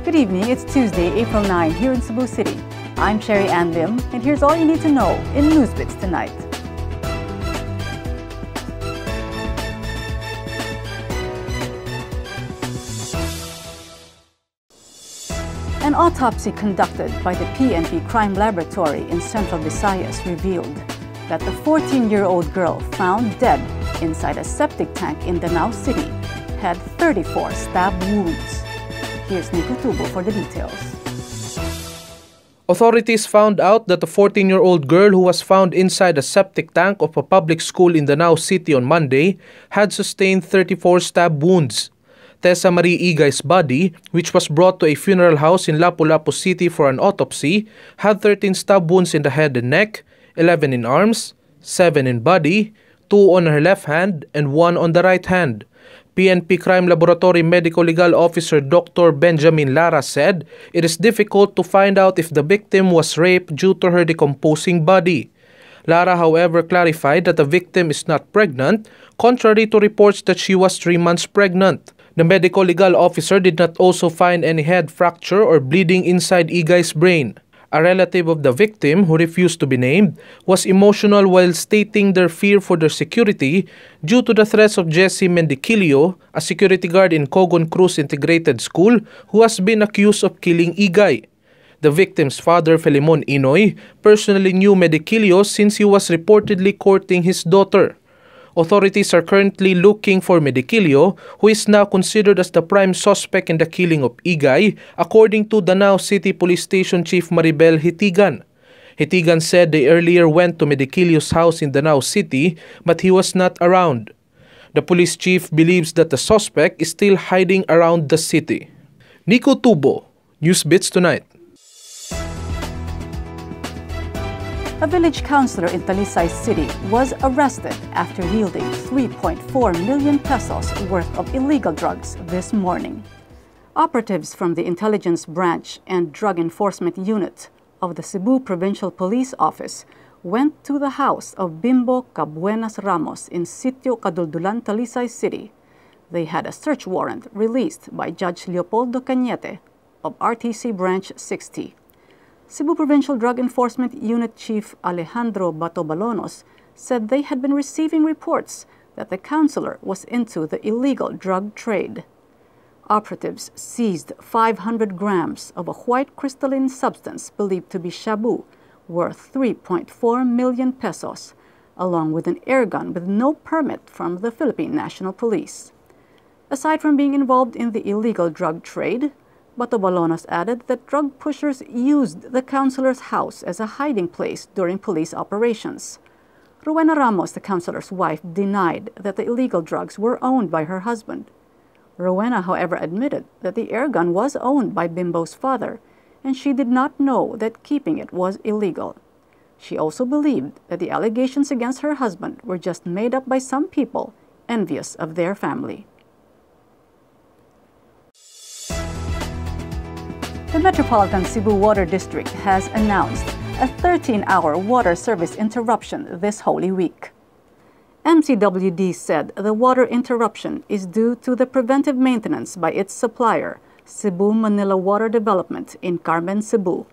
Good evening, it's Tuesday, April 9 here in Cebu City. I'm Sherry Ann Lim, and here's all you need to know in NewsBits tonight. An autopsy conducted by the PNP Crime Laboratory in Central Visayas revealed that the 14-year-old girl found dead inside a septic tank in Talisay City had 34 stab wounds. Here's Nico Tubo for the details. Authorities found out that the 14-year-old girl who was found inside a septic tank of a public school in Talisay City on Monday had sustained 34 stab wounds. Tessa Marie Igay's body, which was brought to a funeral house in Lapu-Lapu City for an autopsy, had 13 stab wounds in the head and neck, 11 in arms, 7 in body, 2 on her left hand, and 1 on the right hand. PNP Crime Laboratory Medical Legal Officer Dr. Benjamin Lara said it is difficult to find out if the victim was raped due to her decomposing body. Lara, however, clarified that the victim is not pregnant, contrary to reports that she was 3 months pregnant. The medical legal officer did not also find any head fracture or bleeding inside Igay's brain. A relative of the victim, who refused to be named, was emotional while stating their fear for their security due to the threats of Jesse Mendicilio, a security guard in Cogon Cruz Integrated School who has been accused of killing Igay. The victim's father, Felimon Inoy, personally knew Mendicilio since he was reportedly courting his daughter. Authorities are currently looking for Mendicilio, who is now considered as the prime suspect in the killing of Igay, according to Danao City Police Station Chief Maribel Hitigan. Hitigan said they earlier went to Mendicilio's house in Danao City, but he was not around. The police chief believes that the suspect is still hiding around the city. Nico Tubo, NewsBits Tonight. A village councilor in Talisay City was arrested after yielding 3.4 million pesos worth of illegal drugs this morning. Operatives from the Intelligence Branch and Drug Enforcement Unit of the Cebu Provincial Police Office went to the house of Bimbo Cabuenas Ramos in Sitio Caduldulan, Talisay City. They had a search warrant released by Judge Leopoldo Cañete of RTC Branch 60. Cebu Provincial Drug Enforcement Unit Chief Alejandro Batobalonos said they had been receiving reports that the councilor was into the illegal drug trade. Operatives seized 500 grams of a white crystalline substance believed to be shabu, worth 3.4 million pesos, along with an airgun with no permit from the Philippine National Police. Aside from being involved in the illegal drug trade, Batobalonos added that drug pushers used the councilor's house as a hiding place during police operations. Rowena Ramos, the councilor's wife, denied that the illegal drugs were owned by her husband. Rowena, however, admitted that the airgun was owned by Bimbo's father, and she did not know that keeping it was illegal. She also believed that the allegations against her husband were just made up by some people envious of their family. The Metropolitan Cebu Water District has announced a 13-hour water service interruption this Holy Week. MCWD said the water interruption is due to the preventive maintenance by its supplier, Cebu Manila Water Development in Carmen, Cebu.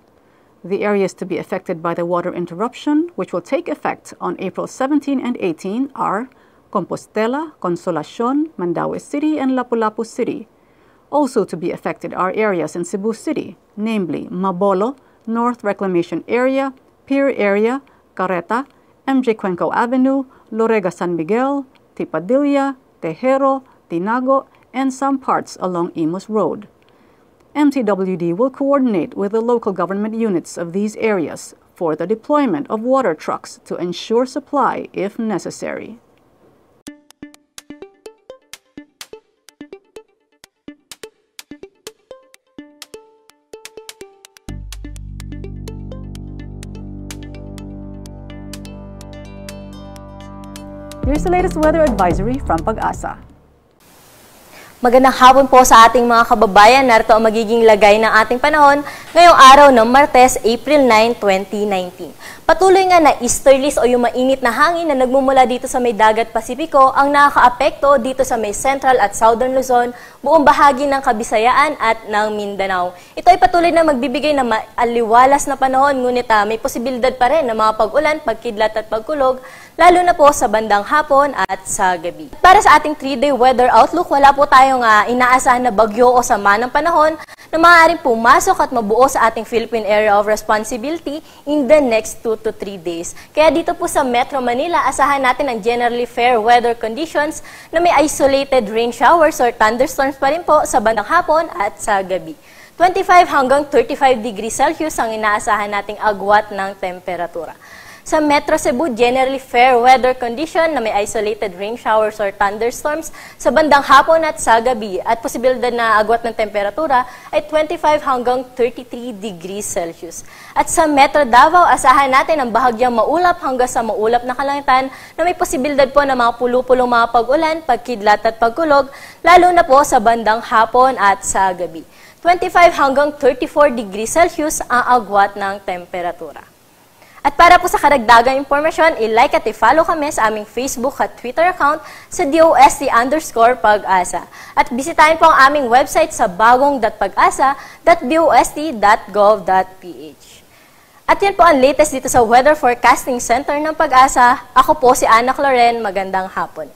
The areas to be affected by the water interruption, which will take effect on April 17 and 18, are Compostela, Consolacion, Mandaue City, and Lapu-Lapu City. Also to be affected are areas in Cebu City, namely Mabolo, North Reclamation Area, Pier Area, Careta, MJ Cuenco Avenue, Lorega San Miguel, Tipadilla, Tejero, Tinago, and some parts along Imus Road. MCWD will coordinate with the local government units of these areas for the deployment of water trucks to ensure supply if necessary. Here's the latest weather advisory from Pag-asa. Magandang hapon po sa ating mga kababayan. Narito ang magiging lagay ng ating panahon ngayong araw ng Martes, April 9, 2019. Patuloy nga na easterlies o yung mainit na hangin na nagmumula dito sa may dagat Pasipiko ang nakakaapekto dito sa may Central at Southern Luzon, buong bahagi ng Kabisayaan at ng Mindanao. Ito ay patuloy na magbibigay ng aliwalas na panahon, ngunit may posibilidad pa rin ng mga pag-ulan, pagkidlat at pagkulog, lalo na po sa bandang hapon at sa gabi. Para sa ating 3-day weather outlook, wala po tayong inaasahan na bagyo o sama ng panahon na maaaring pumasok at mabuo sa ating Philippine Area of Responsibility in the next 2 to 3 days. Kaya dito po sa Metro Manila, asahan natin ang generally fair weather conditions na may isolated rain showers or thunderstorms pa rin po sa bandang hapon at sa gabi. 25 hanggang 35 degrees Celsius ang inaasahan nating agwat ng temperatura. Sa Metro Cebu, generally fair weather condition na may isolated rain showers or thunderstorms sa bandang hapon at sa gabi at posibilidad na agwat ng temperatura ay 25 hanggang 33 degrees Celsius. At sa Metro Davao, asahan natin ang bahagyang maulap hanggang sa maulap na kalangitan na may posibilidad po ng mga pulu-pulong mga pag-ulan, pagkidlat at pagkulog, lalo na po sa bandang hapon at sa gabi. 25 hanggang 34 degrees Celsius ang agwat ng temperatura. At para po sa karagdagang impormasyon, i-like at i-follow kami sa aming Facebook at Twitter account sa DOST_Pag-asa. At bisitahin po ang aming website sa bagong.pag-asa.dost.gov.ph. At yan po ang latest dito sa Weather Forecasting Center ng Pag-asa. Ako po si Ana Cloren. Magandang hapon.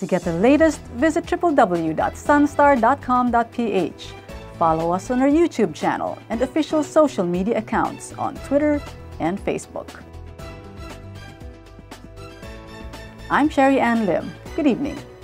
To get the latest, visit www.sunstar.com.ph. Follow us on our YouTube channel and official social media accounts on Twitter and Facebook. I'm Sherry Ann Lim. Good evening.